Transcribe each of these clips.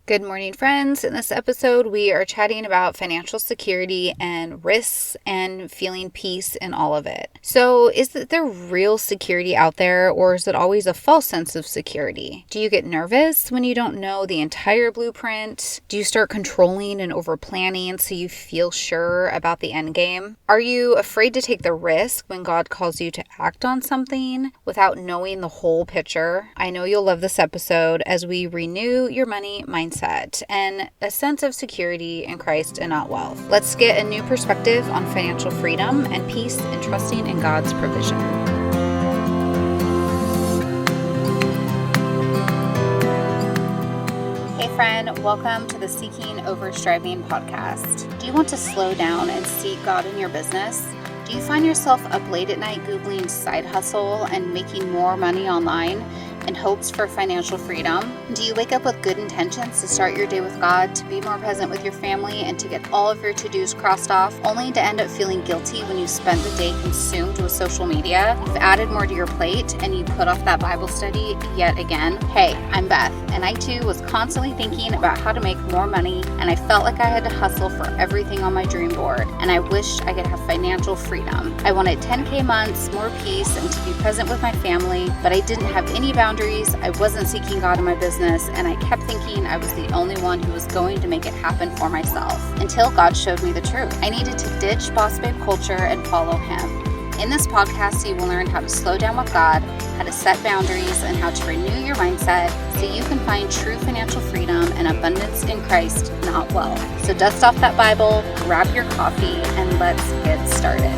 Good morning, friends. In this episode, we are chatting about financial security and risks and feeling peace in all of it. So, is there real security out there, or is it always a false sense of security? Do you get nervous when you don't know the entire blueprint? Do you start controlling and over planning so you feel sure about the end game? Are you afraid to take the risk when God calls you to act on something without knowing the whole picture? I know you'll love this episode as we renew your money mindset and a sense of security in Christ and not wealth. Let's get a new perspective on financial freedom and peace and trusting in God's provision. Hey friend, welcome to the Seeking Over Striving podcast. Do you want to slow down and seek God in your business? Do you find yourself up late at night Googling side hustle and making more money online in hopes for financial freedom? Do you wake up with good intentions to start your day with God, to be more present with your family, and to get all of your to-dos crossed off, only to end up feeling guilty when you spend the day consumed with social media? You've added more to your plate and you put off that Bible study yet again. Hey, I'm Beth, and I too was constantly thinking about how to make more money, and I felt like I had to hustle for everything on my dream board, and I wished I could have financial freedom. I wanted 10K months, more peace, and to be present with my family, but I didn't have any boundaries. I wasn't seeking God in my business, and I kept thinking I was the only one who was going to make it happen for myself, until God showed me the truth. I needed to ditch boss babe culture and follow Him. In this podcast, you will learn how to slow down with God, how to set boundaries, and how to renew your mindset so you can find true financial freedom and abundance in Christ, not wealth. So dust off that Bible, grab your coffee, and let's get started.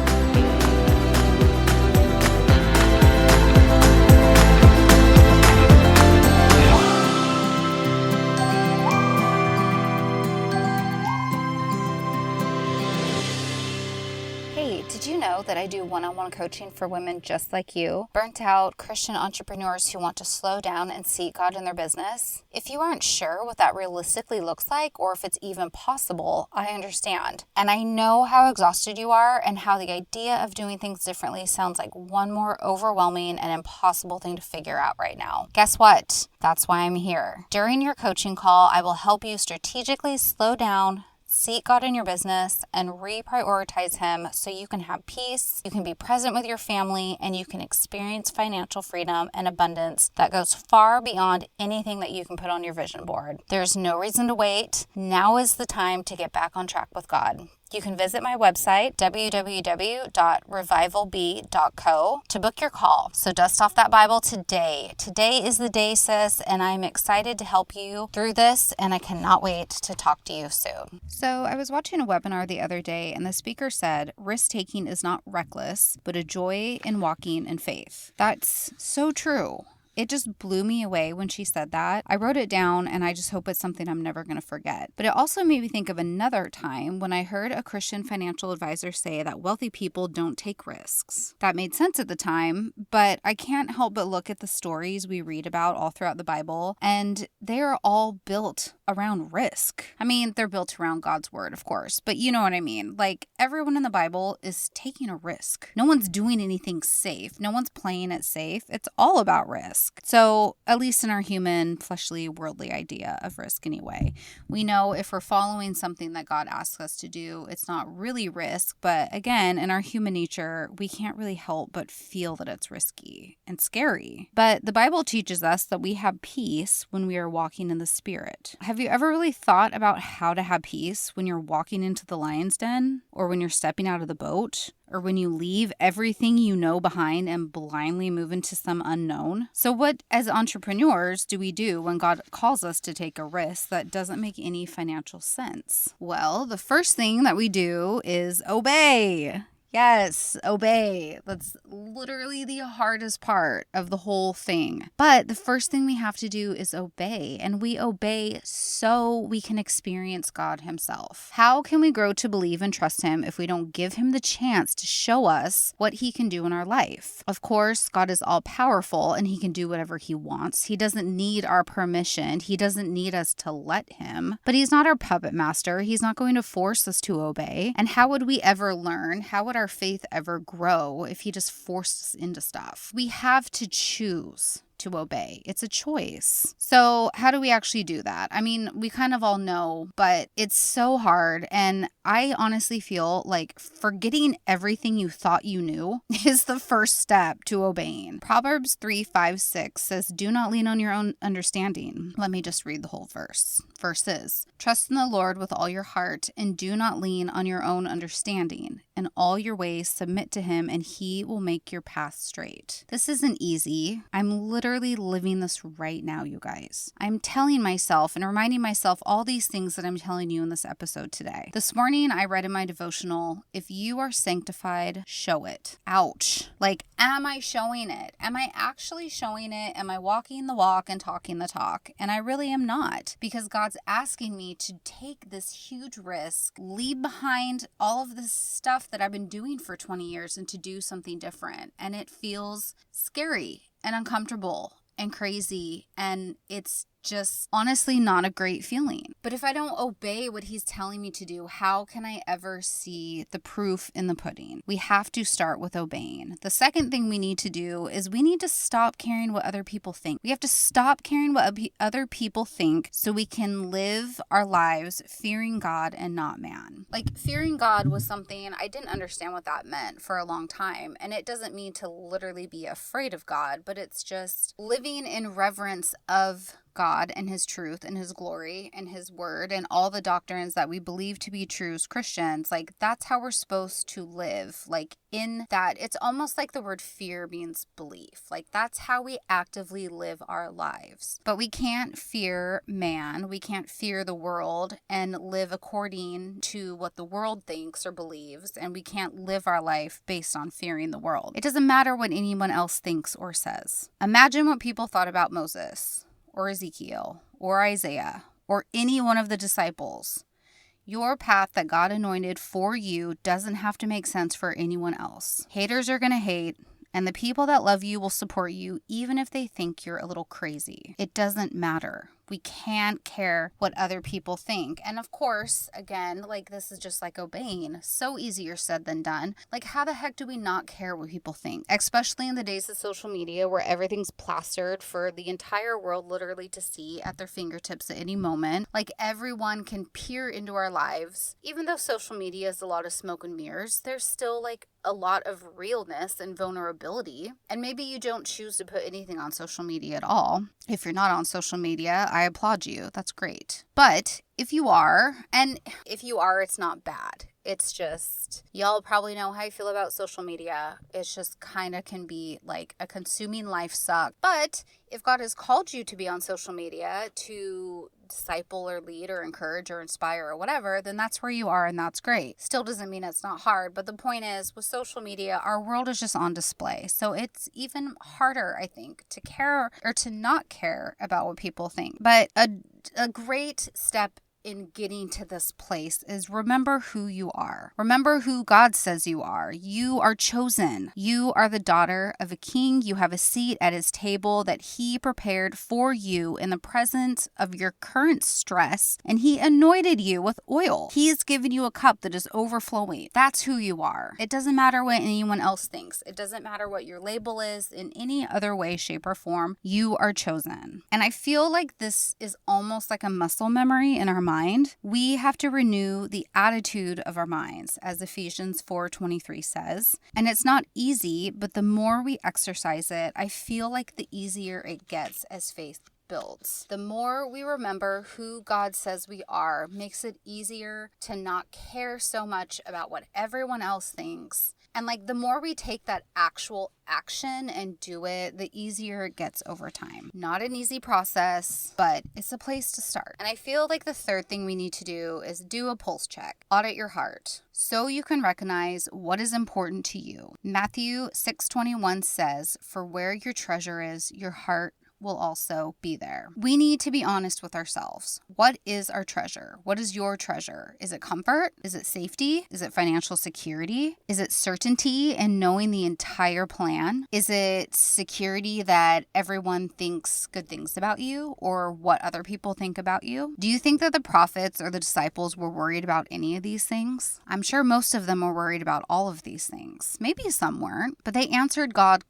Did you know that I do one-on-one coaching for women just like you, burnt out Christian entrepreneurs who want to slow down and seek God in their business? If you aren't sure what that realistically looks like or if it's even possible, I understand. And I know how exhausted you are and how the idea of doing things differently sounds like one more overwhelming and impossible thing to figure out right now. Guess what? That's why I'm here. During your coaching call, I will help you strategically slow down, seek God in your business, and reprioritize Him so you can have peace, you can be present with your family, and you can experience financial freedom and abundance that goes far beyond anything that you can put on your vision board. There's no reason to wait. Now is the time to get back on track with God. You can visit my website, www.revivalb.co, to book your call. So dust off that Bible today. Today is the day, sis, and I'm excited to help you through this, and I cannot wait to talk to you soon. So I was watching a webinar the other day, and the speaker said, risk-taking is not reckless, but a joy in walking in faith. That's so true. It just blew me away when she said that. I wrote it down, and I just hope it's something I'm never going to forget. But it also made me think of another time when I heard a Christian financial advisor say that wealthy people don't take risks. That made sense at the time, but I can't help but look at the stories we read about all throughout the Bible, and they are all built around risk. I mean, they're built around God's word, of course, but you know what I mean. Like, everyone in the Bible is taking a risk. No one's doing anything safe. No one's playing it safe. It's all about risk. So, at least in our human, fleshly, worldly idea of risk anyway, we know if we're following something that God asks us to do, it's not really risk. But again, in our human nature, we can't really help but feel that it's risky and scary. But the Bible teaches us that we have peace when we are walking in the Spirit. Have you ever really thought about how to have peace when you're walking into the lion's den, or when you're stepping out of the boat, or when you leave everything you know behind and blindly move into some unknown? So what, as entrepreneurs, do we do when God calls us to take a risk that doesn't make any financial sense? Well, the first thing that we do is obey. Yes, obey. That's literally the hardest part of the whole thing. But the first thing we have to do is obey, and we obey so we can experience God Himself. How can we grow to believe and trust Him if we don't give Him the chance to show us what He can do in our life? Of course, God is all powerful and He can do whatever He wants. He doesn't need our permission. He doesn't need us to let Him. But He's not our puppet master. He's not going to force us to obey. And how would we ever learn? How would our faith ever grow if He just forced us into stuff? We have to choose to obey. It's a choice. So how do we actually do that? I mean, we kind of all know, but it's so hard. And I honestly feel like forgetting everything you thought you knew is the first step to obeying. Proverbs 3:5-6 says, do not lean on your own understanding. Let me just read the whole verse. Verses, trust in the Lord with all your heart and do not lean on your own understanding. In all your ways submit to him and he will make your path straight. This isn't easy. I'm literally living this right now, you guys. I'm telling myself and reminding myself all these things that I'm telling you in this episode today. This morning I read in my devotional, if you are sanctified, show it. Ouch. Like, am I showing it? Am I actually showing it? Am I walking the walk and talking the talk? And I really am not, because God's asking me to take this huge risk, leave behind all of this stuff that I've been doing for 20 years and to do something different. And it feels scary and uncomfortable and crazy, and it's just honestly not a great feeling. But if I don't obey what he's telling me to do, how can I ever see the proof in the pudding? We have to start with obeying. The second thing we need to do is we need to stop caring what other people think. We have to stop caring what other people think so we can live our lives fearing God and not man. Like, fearing God was something I didn't understand what that meant for a long time. And it doesn't mean to literally be afraid of God, but it's just living in reverence of God and his truth and his glory and his word and all the doctrines that we believe to be true as Christians. Like, that's how we're supposed to live. Like, in that, it's almost like the word fear means belief. Like, that's how we actively live our lives. But we can't fear man. We can't fear the world and live according to what the world thinks or believes. And we can't live our life based on fearing the world. It doesn't matter what anyone else thinks or says. Imagine what people thought about Moses, or Ezekiel, or Isaiah, or any one of the disciples. Your path that God anointed for you doesn't have to make sense for anyone else. Haters are going to hate, and the people that love you will support you even if they think you're a little crazy. It doesn't matter. We can't care what other people think. And of course, again, like, this is just like obeying. So easier said than done. Like, how the heck do we not care what people think? Especially in the days of social media where everything's plastered for the entire world literally to see at their fingertips at any moment. Like, everyone can peer into our lives. Even though social media is a lot of smoke and mirrors, there's still like a lot of realness and vulnerability. And maybe you don't choose to put anything on social media at all. If you're not on social media, I applaud you. That's great. But if you are, and if you are, it's not bad. It's just, y'all probably know how I feel about social media. It's just kind of can be like a consuming life suck. But if God has called you to be on social media to disciple or lead or encourage or inspire or whatever, then that's where you are, and that's great. Still doesn't mean it's not hard, but the point is, with social media, our world is just on display. So it's even harder, I think, to care or to not care about what people think. But a great step in getting to this place is remember who you are. Remember who God says you are. You are chosen. You are the daughter of a king. You have a seat at his table that he prepared for you in the presence of your current stress, and he anointed you with oil. He has given you a cup that is overflowing. That's who you are. It doesn't matter what anyone else thinks. It doesn't matter what your label is in any other way, shape, or form. You are chosen. And I feel like this is almost like a muscle memory in our mind. We have to renew the attitude of our minds, as Ephesians 4:23 says. And it's not easy, but the more we exercise it, I feel like the easier it gets as faith builds. The more we remember who God says we are, makes it easier to not care so much about what everyone else thinks. And like, the more we take that actual action and do it, the easier it gets over time. Not an easy process, but it's a place to start. And I feel like the third thing we need to do is do a pulse check. Audit your heart so you can recognize what is important to you. Matthew 6:21 says, "For where your treasure is, your heart will also be there. We need to be honest with ourselves. What is our treasure? What is your treasure? Is it comfort? Is it safety? Is it financial security? Is it certainty and knowing the entire plan? Is it security that everyone thinks good things about you or what other people think about you? Do you think that the prophets or the disciples were worried about any of these things? I'm sure most of them were worried about all of these things. Maybe some weren't, but they answered God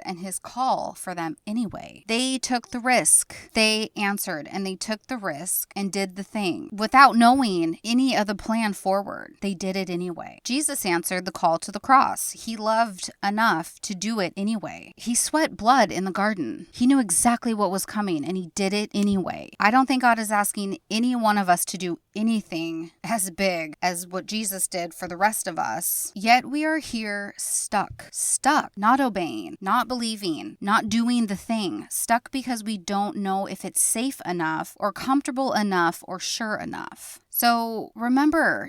and his call for them anyway. They took the risk. They answered and they took the risk and did the thing without knowing any of the plan forward. They did it anyway. Jesus answered the call to the cross. He loved enough to do it anyway. He sweat blood in the garden. He knew exactly what was coming and he did it anyway. I don't think God is asking any one of us to do anything as big as what Jesus did for the rest of us. Yet we are here stuck, not obeying, not believing, not doing the thing, stuck because we don't know if it's safe enough or comfortable enough or sure enough. So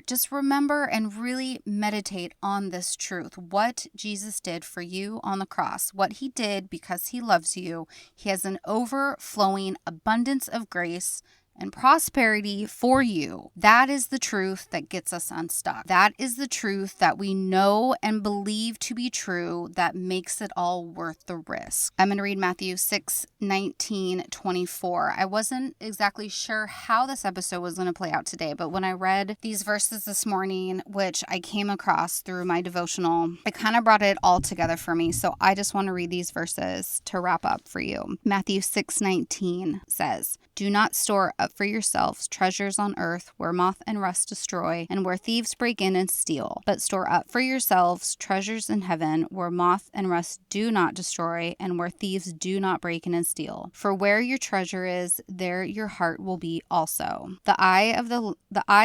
just remember and really meditate on this truth. What Jesus did for you on the cross, what he did because he loves you. He has an overflowing abundance of grace and prosperity for you. That is the truth that gets us unstuck. That is the truth that we know and believe to be true that makes it all worth the risk. I'm going to read Matthew 6:19-24. I wasn't exactly sure how this episode was going to play out today, but when I read these verses this morning, which I came across through my devotional, it kind of brought it all together for me. So I just want to read these verses to wrap up for you. Matthew 6:19 says, "Do not store up for yourselves treasures on earth where moth and rust destroy and where thieves break in and steal, but store up for yourselves treasures in heaven where moth and rust do not destroy and where thieves do not break in and steal. For where your treasure is, there your heart will be also. The eye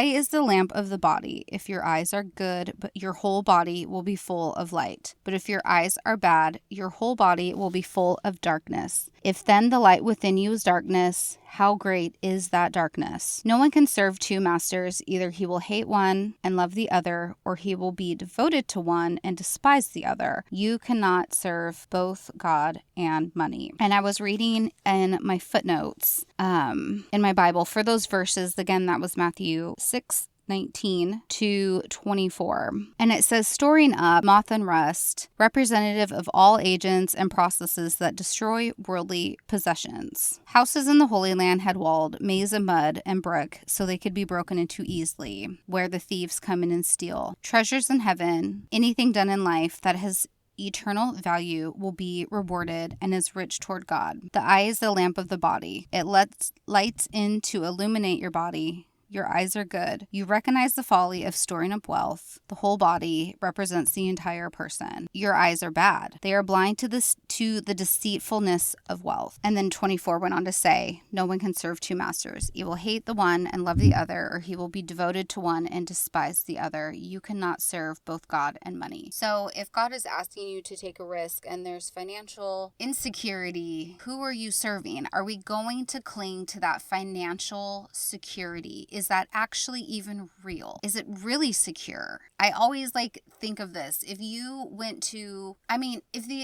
is the lamp of the body. If your eyes are good, but your whole body will be full of light. But if your eyes are bad, your whole body will be full of darkness. If then the light within you is darkness, how great is that darkness? No one can serve two masters. Either he will hate one and love the other, or he will be devoted to one and despise the other. You cannot serve both God and money." And I was reading in my footnotes in my Bible for those verses. Again, that was Matthew 6:19-24. And it says, "Storing up moth and rust, representative of all agents and processes that destroy worldly possessions. Houses in the Holy Land had walled maze of mud and brick so they could be broken into easily, where the thieves come in and steal. Treasures in heaven, anything done in life that has eternal value will be rewarded and is rich toward God. The eye is the lamp of the body. It lets lights in to illuminate your body. Your eyes are good. You recognize the folly of storing up wealth. The whole body represents the entire person. Your eyes are bad. They are blind to the deceitfulness of wealth." And then 24 went on to say, "No one can serve two masters. He will hate the one and love the other, or he will be devoted to one and despise the other. You cannot serve both God and money." So if God is asking you to take a risk and there's financial insecurity, who are you serving? Are we going to cling to that financial security? Is that actually even real? Is it really secure? I always think of this. If the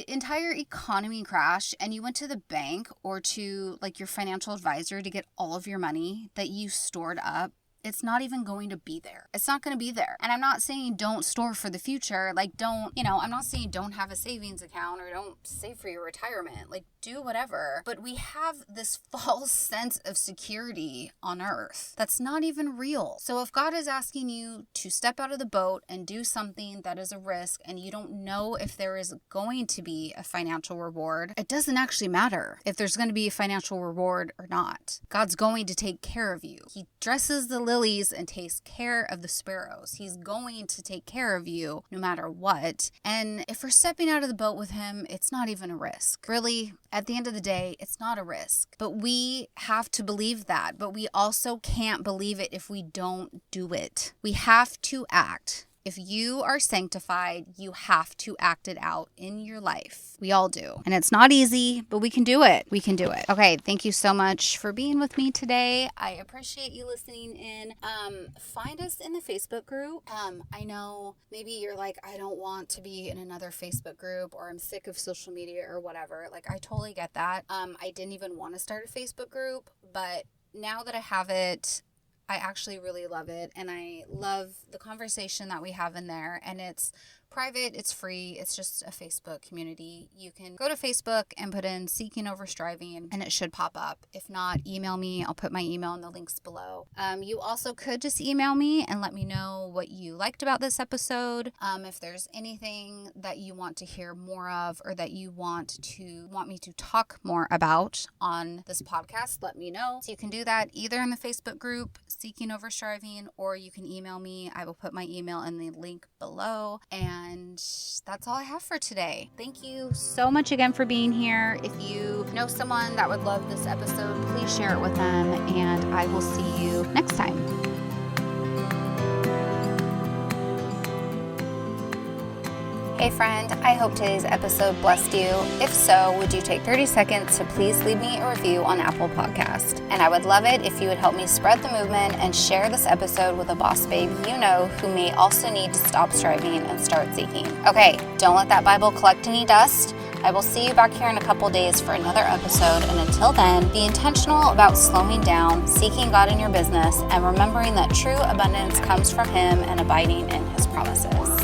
entire economy crashed and you went to the bank or to your financial advisor to get all of your money that you stored up, it's not even going to be there. It's not going to be there. And I'm not saying don't store for the future. I'm not saying don't have a savings account or don't save for your retirement. Do whatever. But we have this false sense of security on earth that's not even real. So if God is asking you to step out of the boat and do something that is a risk and you don't know if there is going to be a financial reward, it doesn't actually matter if there's going to be a financial reward or not. God's going to take care of you. He dresses the lilies and takes care of the sparrows. He's going to take care of you no matter what. And if we're stepping out of the boat with him, it's not even a risk. Really, at the end of the day, it's not a risk. But we have to believe that. But we also can't believe it if we don't do it. We have to act. If you are sanctified, you have to act it out in your life. We all do. And it's not easy, but we can do it. We can do it. Okay, thank you so much for being with me today. I appreciate you listening in. Find us in the Facebook group. I know maybe you're like, I don't want to be in another Facebook group, or I'm sick of social media or whatever. Like, I totally get that. I didn't even want to start a Facebook group, but now that I have it, I actually really love it, and I love the conversation that we have in there, and it's private, it's free, it's just a Facebook community. You can go to Facebook and put in Seeking Over Striving, and it should pop up. If not, email me. I'll put my email in the links below. You also could just email me and let me know what you liked about this episode. If there's anything that you want to hear more of, or that you want me to talk more about on this podcast, let me know. So you can do that either in the Facebook group, Seeking Over Striving, or you can email me. I will put my email in the link below. And that's all I have for today. Thank you so much again for being here. If you know someone that would love this episode, please share it with them, and I will see you next time. Hey friend, I hope today's episode blessed you. If so, would you take 30 seconds to please leave me a review on Apple Podcast? And I would love it if you would help me spread the movement and share this episode with a boss babe you know who may also need to stop striving and start seeking. Okay, don't let that Bible collect any dust. I will see you back here in a couple days for another episode, and until then, be intentional about slowing down, seeking God in your business, and remembering that true abundance comes from Him and abiding in His promises.